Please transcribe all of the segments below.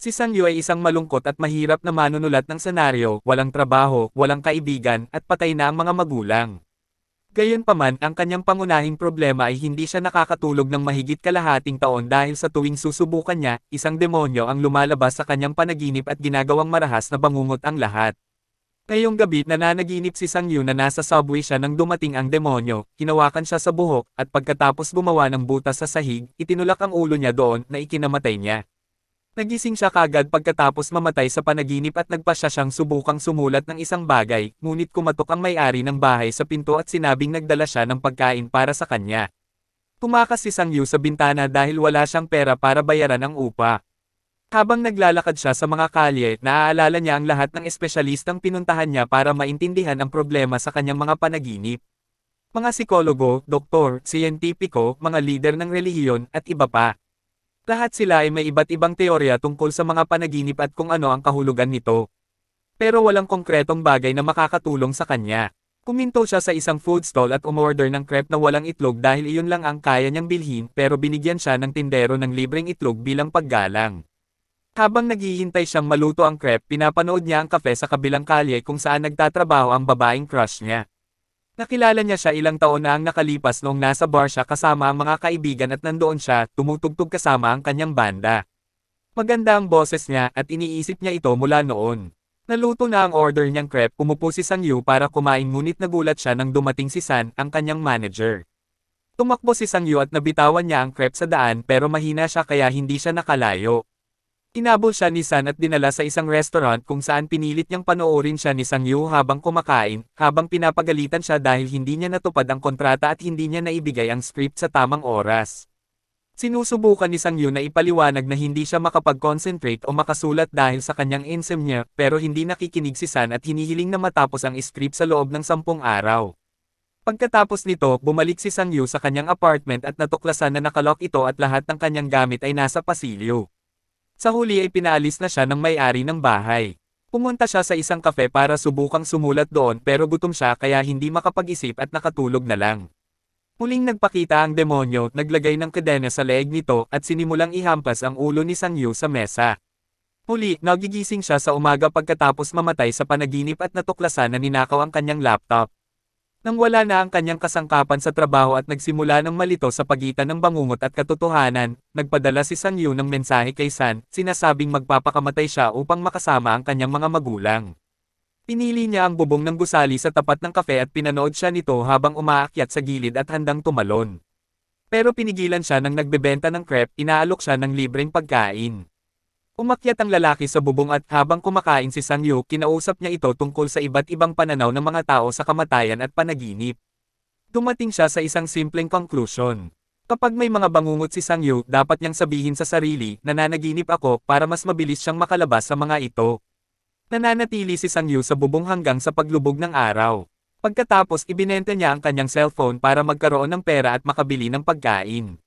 Si Sang Yu ay isang malungkot at mahirap na manunulat ng senaryo, walang trabaho, walang kaibigan, at patay na ang mga magulang. Gayunpaman, ang kanyang pangunahing problema ay hindi siya nakakatulog ng mahigit kalahating taon dahil sa tuwing susubukan niya, isang demonyo ang lumalabas sa kanyang panaginip at ginagawang marahas na bangungot ang lahat. Ngayong gabi nananaginip si Sang Yu na nasa subway siya nang dumating ang demonyo, hinawakan siya sa buhok, at pagkatapos gumawa ng butas sa sahig, itinulak ang ulo niya doon na ikinamatay niya. Nagising siya kagad pagkatapos mamatay sa panaginip at nagpasya siyang subukang sumulat ng isang bagay, ngunit kumatok ang may-ari ng bahay sa pinto at sinabing nagdala siya ng pagkain para sa kanya. Tumakas si Sang Yu sa bintana dahil wala siyang pera para bayaran ang upa. Habang naglalakad siya sa mga kalye, naaalala niya ang lahat ng espesyalistang pinuntahan niya para maintindihan ang problema sa kanyang mga panaginip. Mga psikologo, doktor, siyentipiko, mga lider ng relihiyon, at iba pa. Lahat sila ay may iba't ibang teorya tungkol sa mga panaginip at kung ano ang kahulugan nito. Pero walang konkretong bagay na makakatulong sa kanya. Kuminto siya sa isang food stall at umorder ng crepe na walang itlog dahil iyon lang ang kaya niyang bilhin, pero binigyan siya ng tindero ng libreng itlog bilang paggalang. Habang naghihintay siyang maluto ang crepe, pinapanood niya ang kafe sa kabilang kalye kung saan nagtatrabaho ang babaeng crush niya. Nakilala niya siya ilang taon na ang nakalipas noong nasa bar siya kasama ang mga kaibigan at nandoon siya, tumutugtog kasama ang kanyang banda. Maganda ang boses niya at iniisip niya ito mula noon. Naluto na ang order niyang crepe, umupo si Sang Yu para kumain ngunit nagulat siya nang dumating si San, ang kanyang manager. Tumakbo si Sang Yu at nabitawan niya ang crepe sa daan pero mahina siya kaya hindi siya nakalayo. Inabol siya ni San at dinala sa isang restaurant kung saan pinilit niyang panoorin siya ni Sang Yu habang kumakain, habang pinapagalitan siya dahil hindi niya natupad ang kontrata at hindi niya naibigay ang script sa tamang oras. Sinusubukan ni Sang Yu na ipaliwanag na hindi siya makapag-concentrate o makasulat dahil sa kanyang insomnia, pero hindi nakikinig si San at hinihiling na matapos ang script sa loob ng 10 araw. Pagkatapos nito, bumalik si Sang Yu sa kanyang apartment at natuklasan na nakalock ito at lahat ng kanyang gamit ay nasa pasilyo. Sa huli ay pinaalis na siya ng may-ari ng bahay. Pumunta siya sa isang kafe para subukang sumulat doon pero gutom siya kaya hindi makapag-isip at nakatulog na lang. Muling nagpakita ang demonyo, naglagay ng kadena sa leeg nito at sinimulang ihampas ang ulo ni Sang Yu sa mesa. Muli, nagigising siya sa umaga pagkatapos mamatay sa panaginip at natuklasan na ninakaw ang kanyang laptop. Nang wala na ang kanyang kasangkapan sa trabaho at nagsimula ng malito sa pagitan ng bangungot at katotohanan, nagpadala si Sang Yu ng mensahe kay San, sinasabing magpapakamatay siya upang makasama ang kanyang mga magulang. Pinili niya ang bubong ng gusali sa tapat ng kafe at pinanood siya nito habang umaakyat sa gilid at handang tumalon. Pero pinigilan siya nang nagbebenta ng crepe, inaalok siya ng libreng pagkain. Umakyat ang lalaki sa bubong at habang kumakain si Sang Yu, kinausap niya ito tungkol sa iba't ibang pananaw ng mga tao sa kamatayan at panaginip. Dumating siya sa isang simpleng conclusion. Kapag may mga bangungot si Sang Yu, dapat niyang sabihin sa sarili, nananaginip ako, para mas mabilis siyang makalabas sa mga ito. Nananatili si Sang Yu sa bubong hanggang sa paglubog ng araw. Pagkatapos ibinenta niya ang kanyang cellphone para magkaroon ng pera at makabili ng pagkain.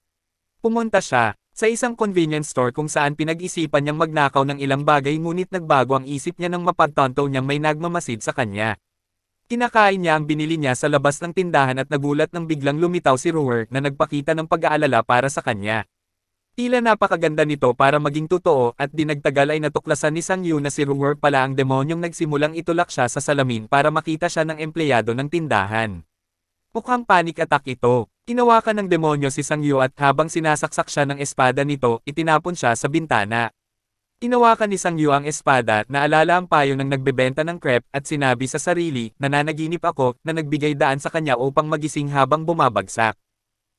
Pumunta siya sa isang convenience store kung saan pinag-isipan niyang magnakaw ng ilang bagay ngunit nagbago ang isip niya nang mapagtanto niyang may nagmamasid sa kanya. Kinakain niya ang binili niya sa labas ng tindahan at nagulat nang biglang lumitaw si Ruer na nagpakita ng pag-aalala para sa kanya. Tila napakaganda nito para maging totoo at dinagtagal ay natuklasan ni Sang Yu na si Ruer pala ang demonyong nagsimulang itulak siya sa salamin para makita siya ng empleyado ng tindahan. Mukhang panic attack ito. Tinawakan ng demonyo si Sang Yu at habang sinasaksak siya ng espada nito, itinapon siya sa bintana. Tinawakan ni Sang Yu ang espada, naalala ang payo ng nagbebenta ng crepe at sinabi sa sarili, nananaginip ako, na nagbigay daan sa kanya upang magising habang bumabagsak.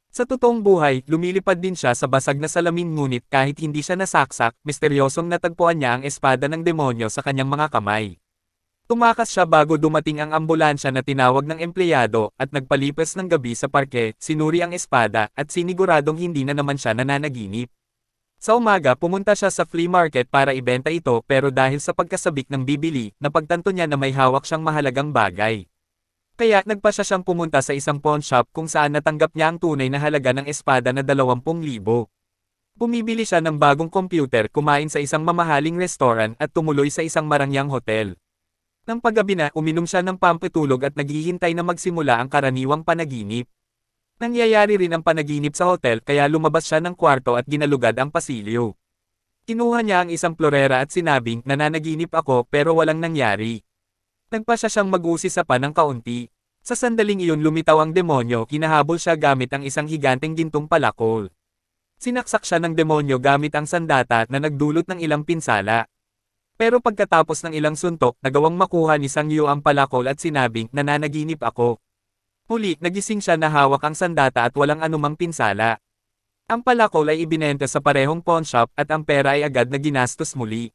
Sa totoong buhay, lumilipad din siya sa basag na salamin ngunit kahit hindi siya nasaksak, misteryosong natagpuan niya ang espada ng demonyo sa kanyang mga kamay. Tumakas siya bago dumating ang ambulansya na tinawag ng empleyado at nagpalipas ng gabi sa parke, sinuri ang espada at siniguradong hindi na naman siya nananaginip. Sa umaga pumunta siya sa flea market para ibenta ito pero dahil sa pagkasabik ng bibili, napagtanto niya na may hawak siyang mahalagang bagay. Kaya nagpa siyang pumunta sa isang pawn shop kung saan natanggap niya ang tunay na halaga ng espada na 20,000. Bumibili siya ng bagong computer, kumain sa isang mamahaling restaurant at tumuloy sa isang marangyang hotel. Nang paggabi na, uminom siya ng pampatulog at naghihintay na magsimula ang karaniwang panaginip. Nangyayari rin ang panaginip sa hotel kaya lumabas siya ng kwarto at ginalugad ang pasilyo. Kinuha niya ang isang plorera at sinabing, nananaginip ako pero walang nangyari. Nagpasya siyang mag-usi sa pa ng kaunti. Sa sandaling iyon lumitaw ang demonyo, hinahabol siya gamit ang isang higanteng gintong palakol. Sinaksak siya ng demonyo gamit ang sandata na nagdulot ng ilang pinsala. Pero pagkatapos ng ilang suntok, nagawang makuha ni Sang Yu ang palakol at sinabing, nananaginip ako. Muli, nagising siya na hawak ang sandata at walang anumang pinsala. Ang palakol ay ibinenta sa parehong pawnshop at ang pera ay agad na ginastos muli.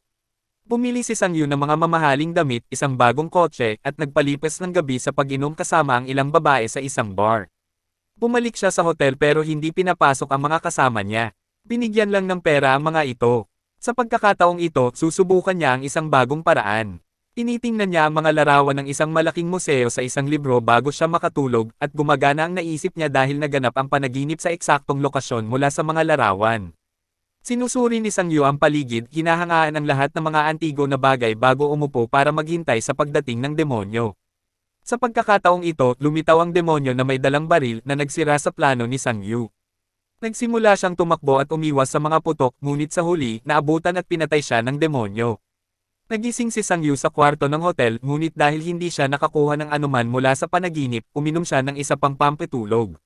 Bumili si Sang Yu ng mga mamahaling damit, isang bagong kotse, at nagpalipas ng gabi sa pag-inom kasama ang ilang babae sa isang bar. Bumalik siya sa hotel pero hindi pinapasok ang mga kasama niya. Binigyan lang ng pera ang mga ito. Sa pagkakataong ito, susubukan niya ang isang bagong paraan. Tinitingnan niya ang mga larawan ng isang malaking museo sa isang libro bago siya makatulog, at gumagana ang naisip niya dahil naganap ang panaginip sa eksaktong lokasyon mula sa mga larawan. Sinusuri ni Sang Yu ang paligid, hinahangaan ang lahat ng mga antigo na bagay bago umupo para maghintay sa pagdating ng demonyo. Sa pagkakataong ito, lumitaw ang demonyo na may dalang baril na nagsira sa plano ni Sang Yu. Nagsimula siyang tumakbo at umiwas sa mga putok, ngunit sa huli, naabutan at pinatay siya ng demonyo. Nagising si Sang Yu sa kwarto ng hotel, ngunit dahil hindi siya nakakuha ng anuman mula sa panaginip, uminom siya ng isa pang pampatulog.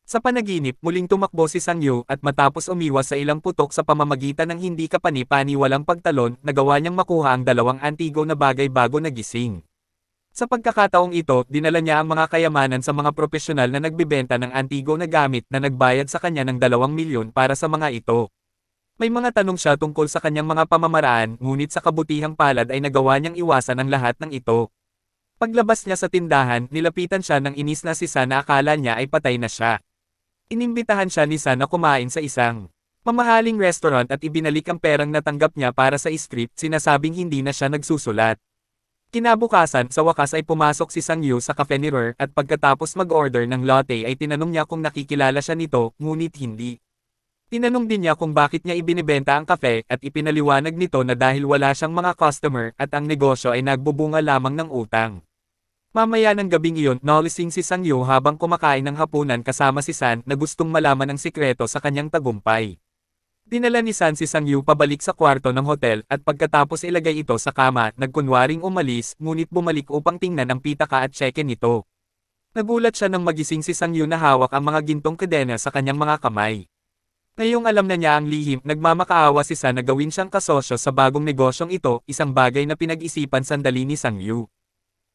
Sa panaginip, muling tumakbo si Sang Yu at matapos umiwas sa ilang putok sa pamamagitan ng hindi kapani-paniwalang pagtalon, nagawa niyang makuha ang dalawang antigo na bagay bago nagising. Sa pagkakataong ito, dinala niya ang mga kayamanan sa mga propesyonal na nagbibenta ng antigo na gamit na nagbayad sa kanya ng 2 milyon para sa mga ito. May mga tanong siya tungkol sa kanyang mga pamamaraan, ngunit sa kabutihang palad ay nagawa niyang iwasan ang lahat ng ito. Paglabas niya sa tindahan, nilapitan siya ng inis na si San na akala niya ay patay na siya. Inimbitahan siya ni San na kumain sa isang mamahaling restaurant at ibinalik ang perang natanggap niya para sa script, sinasabing hindi na siya nagsusulat. Kinabukasan, sa wakas ay pumasok si Sang Yu sa cafe ni Rer at pagkatapos mag-order ng latte ay tinanong niya kung nakikilala siya nito, ngunit hindi. Tinanong din niya kung bakit niya ibinibenta ang kafe at ipinaliwanag nito na dahil wala siyang mga customer at ang negosyo ay nagbubunga lamang ng utang. Mamaya ng gabing iyon, nalasing si Sang Yu habang kumakain ng hapunan kasama si San na gustong malaman ang sikreto sa kanyang tagumpay. Dinala ni San si Sang Yu pabalik sa kwarto ng hotel at pagkatapos ilagay ito sa kama, nagkunwaring umalis, ngunit bumalik upang tingnan ang pitaka at tseke nito. Nagulat siya nang magising si Sang Yu na hawak ang mga gintong kadena sa kanyang mga kamay. Ngayong alam na niya ang lihim, nagmamakaawa si San na gawin siyang kasosyo sa bagong negosyong ito, isang bagay na pinag-isipan sandali ni Sang Yu.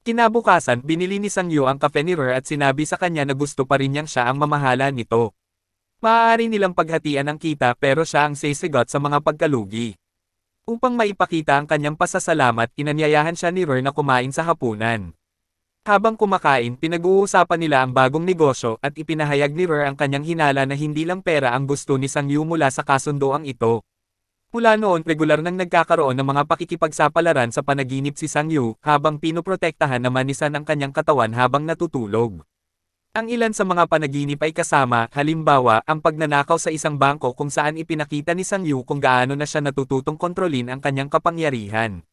Kinabukasan, binili ni Sang Yu ang kafe ni Rer at sinabi sa kanya na gusto pa rin niyang siya ang mamahala nito. Maaari nilang paghatian ang kita pero siya ang sisigot sa mga pagkalugi. Upang maipakita ang kanyang pasasalamat, inanyayahan siya ni Rer na kumain sa hapunan. Habang kumakain, pinag-uusapan nila ang bagong negosyo at ipinahayag ni Rer ang kanyang hinala na hindi lang pera ang gusto ni Sang Yu mula sa kasunduang ito. Mula noon, regular nang nagkakaroon ng mga pakikipagsapalaran sa panaginip si Sang Yu, habang pinoprotektahan naman ni San ang kanyang katawan habang natutulog. Ang ilan sa mga panaginip ay kasama, halimbawa, ang pagnanakaw sa isang bangko kung saan ipinakita ni Sang Yu kung gaano na siya natututong kontrolin ang kanyang kapangyarihan.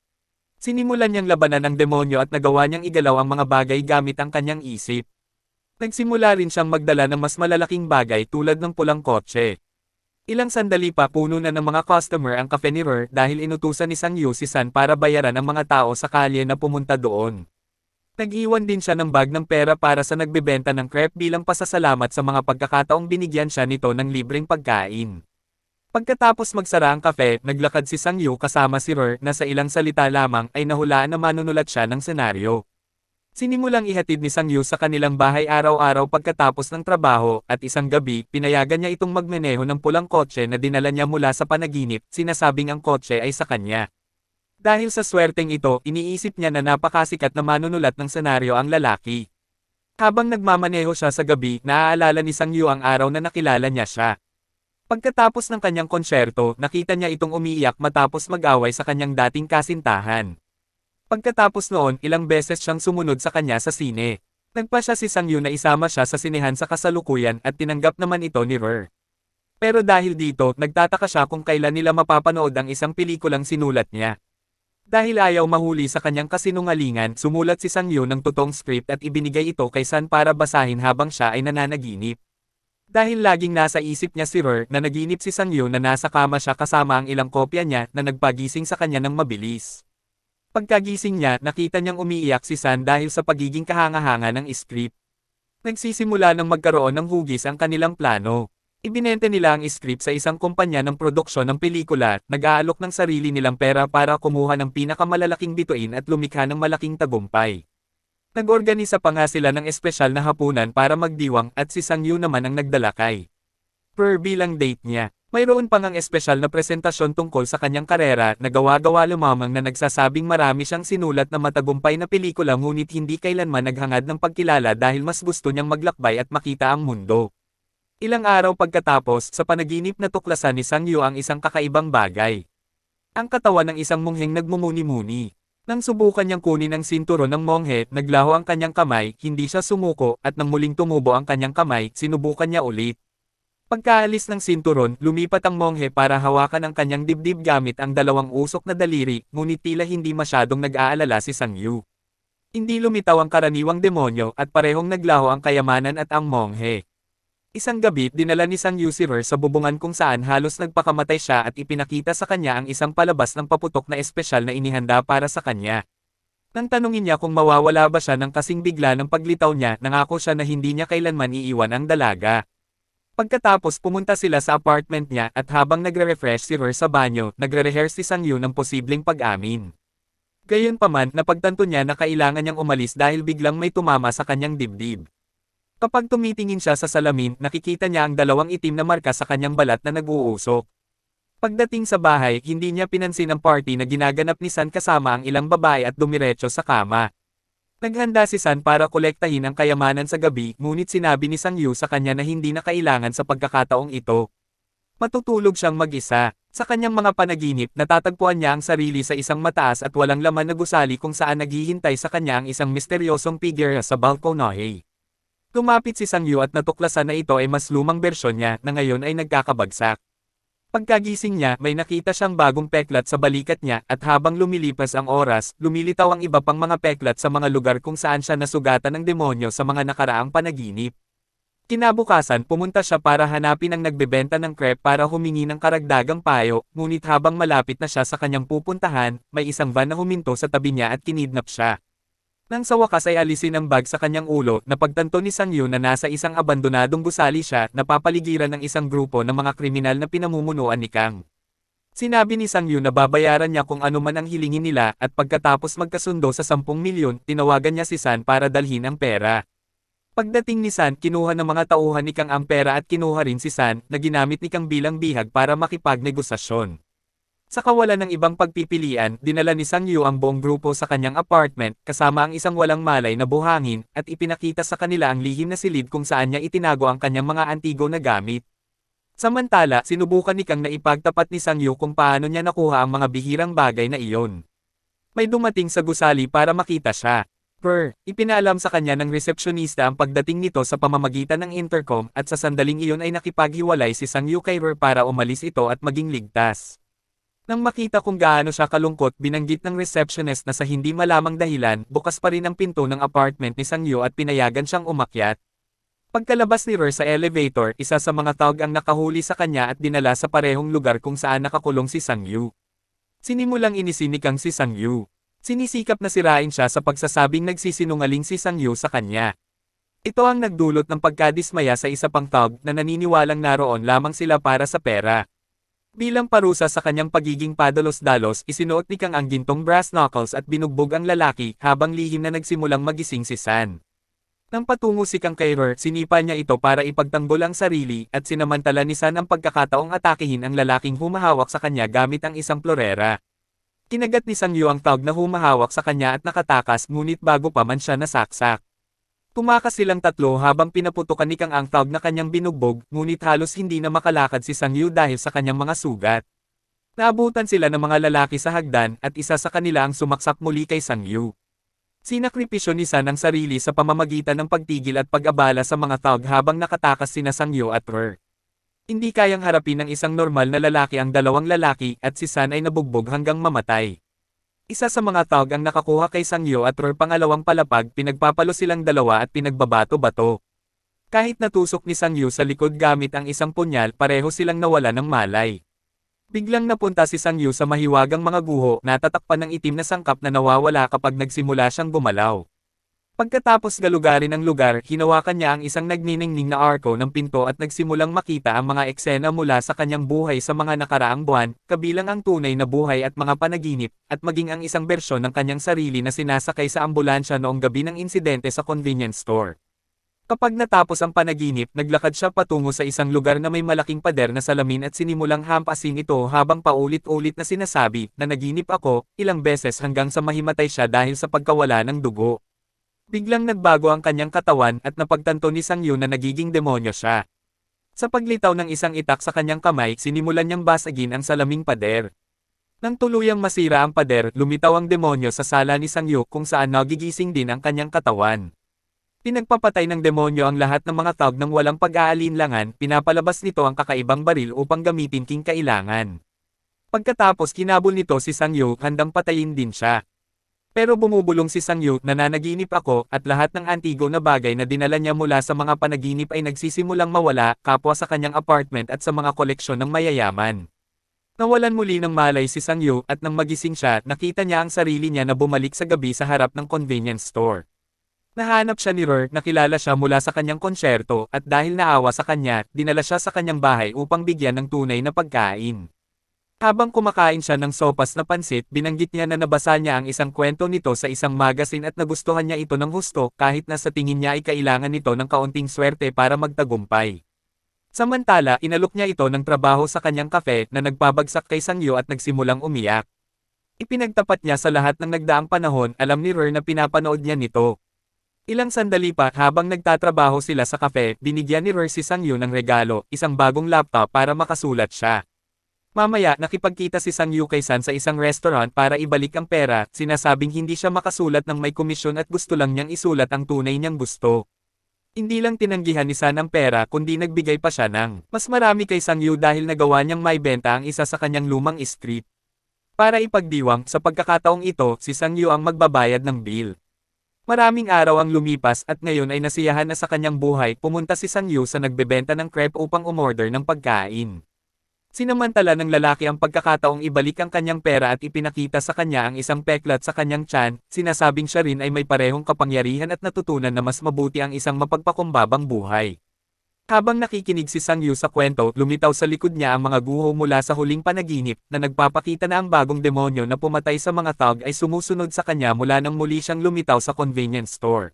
Sinimulan niyang labanan ang demonyo at nagawa niyang igalaw ang mga bagay gamit ang kanyang isip. Nagsimula rin siyang magdala ng mas malalaking bagay tulad ng pulang kotse. Ilang sandali pa puno na ng mga customer ang cafe ni Rer dahil inutusan ni Sang Yu si San para bayaran ang mga tao sa kalye na pumunta doon. Nag-iwan din siya ng bag ng pera para sa nagbebenta ng crepe bilang pasasalamat sa mga pagkakataong binigyan siya nito ng libreng pagkain. Pagkatapos magsara ang kafe, naglakad si Sang Yu kasama si Rer na sa ilang salita lamang ay nahulaan na manunulat siya ng senaryo. Sinimulang ihatid ni Sang Yu sa kanilang bahay araw-araw pagkatapos ng trabaho at isang gabi, pinayagan niya itong magmaneho ng pulang kotse na dinala niya mula sa panaginip, sinasabing ang kotse ay sa kanya. Dahil sa swerteng ito, iniisip niya na napakasikat na manunulat ng senaryo ang lalaki. Habang nagmamaneho siya sa gabi, naaalala ni Sang Yu ang araw na nakilala niya siya. Pagkatapos ng kanyang konsyerto, nakita niya itong umiiyak matapos mag-away sa kanyang dating kasintahan. Pagkatapos noon, ilang beses siyang sumunod sa kanya sa sine. Nagpasya si Sang Yu na isama siya sa sinehan sa kasalukuyan at tinanggap naman ito ni Rer. Pero dahil dito, nagtataka siya kung kailan nila mapapanood ang isang pelikulang sinulat niya. Dahil ayaw mahuli sa kanyang kasinungalingan, sumulat si Sang Yu ng totoong script at ibinigay ito kay San para basahin habang siya ay nananaginip. Dahil laging nasa isip niya si Roar na naginip si Sangyu na nasa kama siya kasama ang ilang kopya niya na nagpagising sa kanya ng mabilis. Pagkagising niya, nakita niyang umiiyak si San dahil sa pagiging kahanga-hanga ng script. Nagsisimula ng magkaroon ng hugis ang kanilang plano. Ibinente nila ang script sa isang kumpanya ng produksyon ng pelikula, nag-aalok ng sarili nilang pera para kumuha ng pinakamalalaking bituin at lumikha ng malaking tagumpay. Nag-organisa pa nga sila ng espesyal na hapunan para magdiwang at si Sangyu naman ang nagdala kay Per bilang date niya. Mayroon pang ang espesyal na presentasyon tungkol sa kanyang karera na gawa-gawa lumamang na nagsasabing marami siyang sinulat na matagumpay na pelikula ngunit hindi kailanman naghangad ng pagkilala dahil mas gusto niyang maglakbay at makita ang mundo. Ilang araw pagkatapos, sa panaginip na tuklasan ni Sangyu ang isang kakaibang bagay. Ang katawan ng isang mongheng nagmumuni-muni. Nang subukan niyang kunin ang sinturon ng monghe, naglaho ang kanyang kamay, hindi siya sumuko, at nang muling tumubo ang kanyang kamay, sinubukan niya ulit. Pagkaalis ng sinturon, lumipat ang monghe para hawakan ang kanyang dibdib gamit ang dalawang usok na daliri, ngunit tila hindi masyadong nag-aalala si Sangyu. Hindi lumitaw ang karaniwang demonyo at parehong naglaho ang kayamanan at ang monghe. Isang gabi, dinala ni Sangyu si Roar sa bubungan kung saan halos nagpakamatay siya at ipinakita sa kanya ang isang palabas ng paputok na espesyal na inihanda para sa kanya. Nang tanungin niya kung mawawala ba siya ng kasing bigla ng paglitaw niya, nangako siya na hindi niya kailanman iiwan ang dalaga. Pagkatapos pumunta sila sa apartment niya at habang nagre-refresh si Roar sa banyo, nagre-rehearse si Sangyu ng posibleng pag-amin. Gayunpaman, napagtanto niya na kailangan niyang umalis dahil biglang may tumama sa kanyang dibdib. Kapag tumitingin siya sa salamin, nakikita niya ang dalawang itim na marka sa kanyang balat na nag-uusok. Pagdating sa bahay, hindi niya pinansin ang party na ginaganap ni San kasama ang ilang babae at dumiretso sa kama. Naghanda si San para kolektahin ang kayamanan sa gabi, ngunit sinabi ni Sangyu sa kanya na hindi na kailangan sa pagkakataong ito. Matutulog siyang mag-isa. Sa kanyang mga panaginip, natatagpuan niya ang sarili sa isang mataas at walang laman na gusali kung saan naghihintay sa kanya ang isang misteryosong figure sa balkonahe. Lumapit si Sangyu at natuklasan na ito ay mas lumang bersyon niya na ngayon ay nagkakabagsak. Pagkagising niya, may nakita siyang bagong peklat sa balikat niya at habang lumilipas ang oras, lumilitaw ang iba pang mga peklat sa mga lugar kung saan siya nasugatan ng demonyo sa mga nakaraang panaginip. Kinabukasan, pumunta siya para hanapin ang nagbebenta ng crepe para humingi ng karagdagang payo, ngunit habang malapit na siya sa kanyang pupuntahan, may isang van na huminto sa tabi niya at kinidnap siya. Nang sa wakas ay alisin ang bag sa kanyang ulo, napagtanto ni Sangyu na nasa isang abandonadong gusali siya, napapaligiran ng isang grupo ng mga kriminal na pinamumunuan ni Kang. Sinabi ni Sangyu na babayaran niya kung ano man ang hilingin nila at pagkatapos magkasundo sa 10 milyon, tinawagan niya si San para dalhin ang pera. Pagdating ni San, kinuha ng mga tauhan ni Kang ang pera at kinuha rin si San, na ginamit ni Kang bilang bihag para makipagnegosasyon. Sa kawalan ng ibang pagpipilian, dinala ni Sangyu ang buong grupo sa kanyang apartment, kasama ang isang walang malay na buhangin, at ipinakita sa kanila ang lihim na silid kung saan niya itinago ang kanyang mga antigo na gamit. Samantala, sinubukan ni Kang na ipagtapat ni Sangyu kung paano niya nakuha ang mga bihirang bagay na iyon. May dumating sa gusali para makita siya. Ipinaalam sa kanya ng resepsyonista ang pagdating nito sa pamamagitan ng intercom at sa sandaling iyon ay nakipaghiwalay si Sangyu kay Roar para umalis ito at maging ligtas. Nang makita kung gaano siya kalungkot, binanggit ng receptionist na sa hindi malamang dahilan, bukas pa rin ang pinto ng apartment ni Sangyu at pinayagan siyang umakyat. Pagkalabas ni Roar sa elevator, isa sa mga tawag ang nakahuli sa kanya at dinala sa parehong lugar kung saan nakakulong si Sangyu. Sinimulang inisinikang si Sangyu. Sinisikap na sirain siya sa pagsasabing nagsisinungaling si Sangyu sa kanya. Ito ang nagdulot ng pagkadismaya sa isa pang tawag na naniniwalang naroon lamang sila para sa pera. Bilang parusa sa kanyang pagiging padalos-dalos, isinuot ni Kang ang gintong brass knuckles at binugbog ang lalaki habang lihim na nagsimulang magising si San. Nang patungo si Kang kay Roar, sinipa niya ito para ipagtanggol ang sarili at sinamantala ni San ang pagkakataong atakihin ang lalaking humahawak sa kanya gamit ang isang florera. Kinagat ni Sangyu ang tawag na humahawak sa kanya at nakatakas ngunit bago pa man siya nasaksak. Tumakas silang tatlo habang pinaputukan ni Kang ang tawag na kanyang binugbog, ngunit halos hindi na makalakad si Sangyu dahil sa kanyang mga sugat. Naabutan sila ng mga lalaki sa hagdan at isa sa kanila ang sumaksak muli kay Sangyu. Sinakripisyo ni San ang sarili sa pamamagitan ng pagtigil at pag-abala sa mga tawag habang nakatakas sina Sangyu at Roar. Hindi kayang harapin ng isang normal na lalaki ang dalawang lalaki at si San ay nabugbog hanggang mamatay. Isa sa mga tawag ang nakakuha kay Sangyu at Roar pangalawang palapag, pinagpapalo silang dalawa at pinagbabato-bato. Kahit natusok ni Sang Yu sa likod gamit ang isang punyal, pareho silang nawala ng malay. Biglang napunta si Sang Yu sa mahiwagang mga guho, natatakpan ng itim na sangkap na nawawala kapag nagsimula siyang gumalaw. Pagkatapos galugarin ang lugar, hinawakan niya ang isang nagniningning na arko ng pinto at nagsimulang makita ang mga eksena mula sa kanyang buhay sa mga nakaraang buwan, kabilang ang tunay na buhay at mga panaginip, at maging ang isang bersyon ng kanyang sarili na sinasakay sa ambulansya noong gabi ng insidente sa convenience store. Kapag natapos ang panaginip, naglakad siya patungo sa isang lugar na may malaking pader na salamin at sinimulang hampasin ito habang paulit-ulit na sinasabi, na naginip ako, ilang beses hanggang sa mahimatay siya dahil sa pagkawala ng dugo. Biglang nagbago ang kanyang katawan at napagtanto ni Sang Yu na nagiging demonyo siya. Sa paglitaw ng isang itak sa kanyang kamay, sinimulan niyang basagin ang salaming pader. Nang tuluyang masira ang pader, lumitaw ang demonyo sa sala ni Sang Yu kung saan nagigising din ang kanyang katawan. Pinagpapatay ng demonyo ang lahat ng mga tao ng walang pag-aalinlangan, pinapalabas nito ang kakaibang baril upang gamitin king kailangan. Pagkatapos kinabol nito si Sang Yu, handang patayin din siya. Pero bumubulong si Sang Yu, nananaginip ako, at lahat ng antigo na bagay na dinala niya mula sa mga panaginip ay nagsisimulang mawala, kapwa sa kanyang apartment at sa mga koleksyon ng mayayaman. Nawalan muli ng malay si Sang Yu, at nang magising siya, nakita niya ang sarili niya na bumalik sa gabi sa harap ng convenience store. Nahanap siya ni Rer, nakilala siya mula sa kanyang konsyerto, at dahil naawa sa kanya, dinala siya sa kanyang bahay upang bigyan ng tunay na pagkain. Habang kumakain siya ng sopas na pansit, binanggit niya na nabasa niya ang isang kwento nito sa isang magazine at nagustuhan niya ito ng husto, kahit na sa tingin niya ay kailangan nito ng kaunting swerte para magtagumpay. Samantala, inalok niya ito ng trabaho sa kanyang kafe na nagpabagsak kay Sang Yu at nagsimulang umiyak. Ipinagtapat niya sa lahat ng nagdaang panahon, alam ni Rer na pinapanood niya nito. Ilang sandali pa, habang nagtatrabaho sila sa kafe, binigyan ni Rer si Sang Yu ng regalo, isang bagong laptop para makasulat siya. Mamaya, nakipagkita si Sang Yu kay San sa isang restaurant para ibalik ang pera, sinasabing hindi siya makasulat ng may komisyon at gusto lang niyang isulat ang tunay niyang gusto. Hindi lang tinanggihan ni San ang pera kundi nagbigay pa siya ng mas marami kay Sang Yu dahil nagawa niyang maibenta ang isa sa kanyang lumang script. Para ipagdiwang, sa pagkakataong ito, si Sang Yu ang magbabayad ng bill. Maraming araw ang lumipas at ngayon ay nasiyahan na sa kanyang buhay, pumunta si Sang Yu sa nagbebenta ng crepe upang umorder ng pagkain. Sinamantala ng lalaki ang pagkakataong ibalik ang kanyang pera at ipinakita sa kanya ang isang peklat sa kanyang tiyan, sinasabing siya rin ay may parehong kapangyarihan at natutunan na mas mabuti ang isang mapagpakumbabang buhay. Habang nakikinig si Sang Yu sa kwento, lumitaw sa likod niya ang mga guho mula sa huling panaginip, na nagpapakita na ang bagong demonyo na pumatay sa mga tao ay sumusunod sa kanya mula nang muli siyang lumitaw sa convenience store.